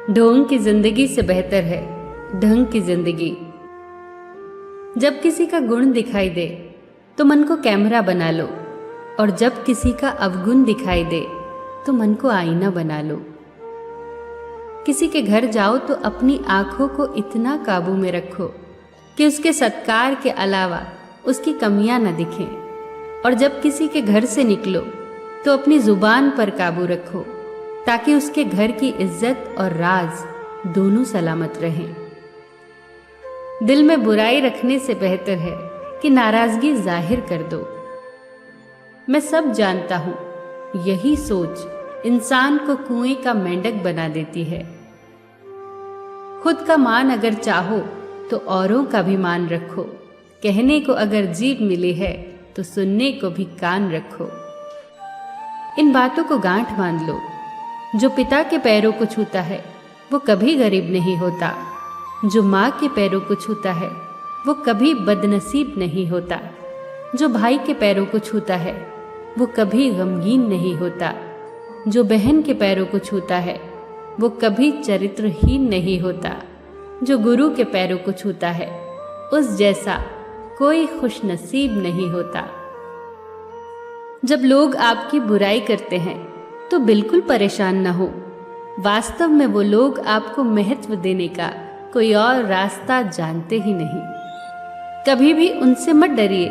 ढोंग की जिंदगी से बेहतर है ढंग की जिंदगी। जब किसी का गुण दिखाई दे तो मन को कैमरा बना लो, और जब किसी का अवगुण दिखाई दे तो मन को आईना बना लो। किसी के घर जाओ तो अपनी आंखों को इतना काबू में रखो कि उसके सत्कार के अलावा उसकी कमियां न दिखें, और जब किसी के घर से निकलो तो अपनी जुबान पर काबू रखो ताकि उसके घर की इज्जत और राज दोनों सलामत रहें। दिल में बुराई रखने से बेहतर है कि नाराजगी जाहिर कर दो। मैं सब जानता हूं, यही सोच इंसान को कुएं का मेंढक बना देती है। खुद का मान अगर चाहो तो औरों का भी मान रखो। कहने को अगर जीभ मिली है तो सुनने को भी कान रखो। इन बातों को गांठ बांध लो। जो पिता के पैरों को छूता है वो कभी गरीब नहीं होता। जो माँ के पैरों को छूता है वो कभी बदनसीब नहीं होता। जो भाई के पैरों को छूता है वो कभी गमगीन नहीं होता। जो बहन के पैरों को छूता है वो कभी चरित्रहीन नहीं होता। जो गुरु के पैरों को छूता है उस जैसा कोई खुशनसीब नहीं होता। जब लोग आपकी बुराई करते हैं तो बिल्कुल परेशान न हो। वास्तव में वो लोग आपको महत्व देने का कोई और रास्ता जानते ही नहीं। कभी भी उनसे मत डरिए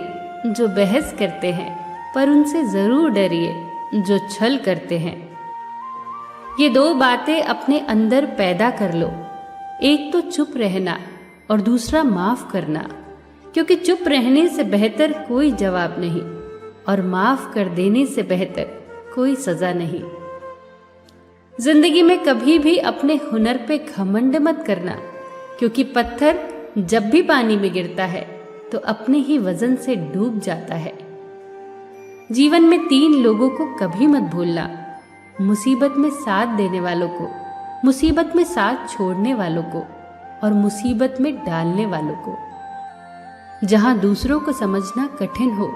जो बहस करते हैं, पर उनसे जरूर डरिए जो छल करते हैं। ये दो बातें अपने अंदर पैदा कर लो। एक तो चुप रहना और दूसरा माफ करना, क्योंकि चुप रहने से बेहतर कोई जवाब नहीं और माफ कर देने से बेहतर कोई सजा नहीं। जिंदगी में कभी भी अपने हुनर पे घमंड मत करना, क्योंकि पत्थर जब भी पानी में गिरता है तो अपने ही वजन से डूब जाता है। जीवन में 3 लोगों को कभी मत भूलना: मुसीबत में साथ देने वालों को, मुसीबत में साथ छोड़ने वालों को और मुसीबत में डालने वालों को। जहां दूसरों को समझना कठिन हो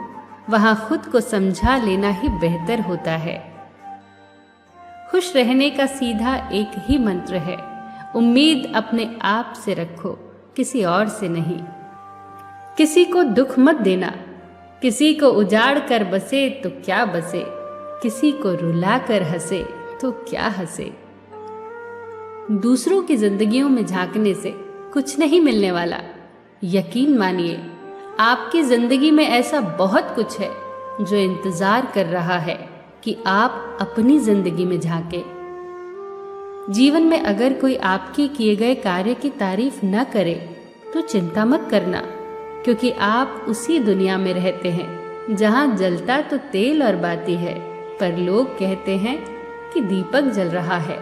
वहां खुद को समझा लेना ही बेहतर होता है। खुश रहने का सीधा एक ही मंत्र है: उम्मीद अपने आप से रखो, किसी और से नहीं। किसी को दुख मत देना। किसी को उजाड़ कर बसे तो क्या बसे, किसी को रुला कर हंसे तो क्या हंसे। दूसरों की जिंदगियों में झांकने से कुछ नहीं मिलने वाला। यकीन मानिए, आपकी जिंदगी में ऐसा बहुत कुछ है जो इंतजार कर रहा है कि आप अपनी जिंदगी में झांके। जीवन में अगर कोई आपके किए गए कार्य की तारीफ न करे तो चिंता मत करना, क्योंकि आप उसी दुनिया में रहते हैं जहां जलता तो तेल और बाती है, पर लोग कहते हैं कि दीपक जल रहा है।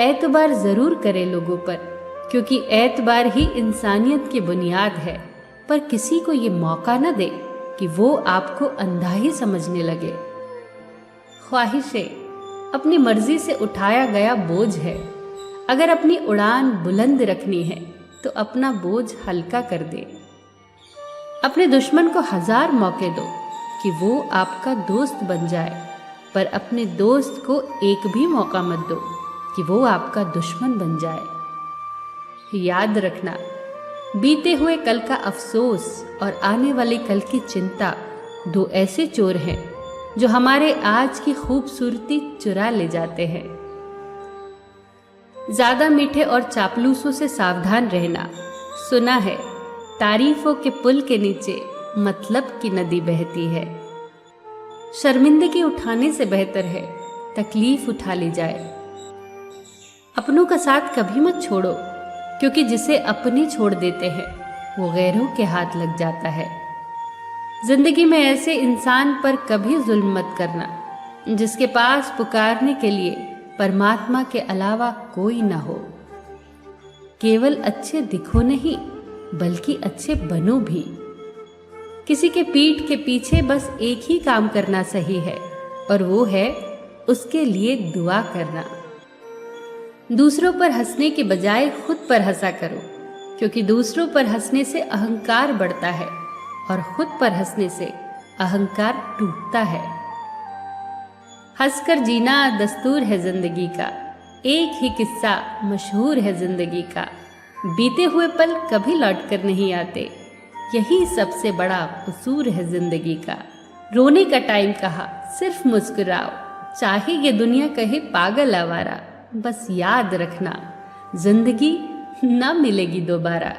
एतबार जरूर करें लोगों पर, क्योंकि एतबार ही इंसानियत की बुनियाद है, पर किसी को ये मौका न दे कि वो आपको अंधा ही समझने लगे। ख्वाहिशें अपनी मर्जी से उठाया गया बोझ है। अगर अपनी उड़ान बुलंद रखनी है तो अपना बोझ हल्का कर दे। अपने दुश्मन को 1000 मौके दो कि वो आपका दोस्त बन जाए, पर अपने दोस्त को एक भी मौका मत दो कि वो आपका दुश्मन बन जाए। याद रखना, बीते हुए कल का अफसोस और आने वाले कल की चिंता 2 ऐसे चोर हैं जो हमारे आज की खूबसूरती चुरा ले जाते हैं। ज्यादा मीठे और चापलूसों से सावधान रहना। सुना है तारीफों के पुल के नीचे मतलब की नदी बहती है। शर्मिंदगी उठाने से बेहतर है तकलीफ उठा ली जाए। अपनों का साथ कभी मत छोड़ो, क्योंकि जिसे अपने छोड़ देते हैं वो गैरों के हाथ लग जाता है। जिंदगी में ऐसे इंसान पर कभी जुल्म मत करना जिसके पास पुकारने के लिए परमात्मा के अलावा कोई ना हो। केवल अच्छे दिखो नहीं, बल्कि अच्छे बनो भी। किसी के पीठ के पीछे बस एक ही काम करना सही है, और वो है उसके लिए दुआ करना। दूसरों पर हंसने के बजाय खुद पर हंसा करो, क्योंकि दूसरों पर हंसने से अहंकार बढ़ता है और खुद पर हंसने से अहंकार टूटता है। हंसकर जीना दस्तूर है जिंदगी का, एक ही किस्सा मशहूर है जिंदगी का, बीते हुए पल कभी लौट कर नहीं आते, यही सबसे बड़ा कसूर है जिंदगी का। रोने का टाइम कहा सिर्फ मुस्कुराओ, चाहे ये दुनिया कहे पागल आवारा, बस याद रखना जिंदगी ना मिलेगी दोबारा।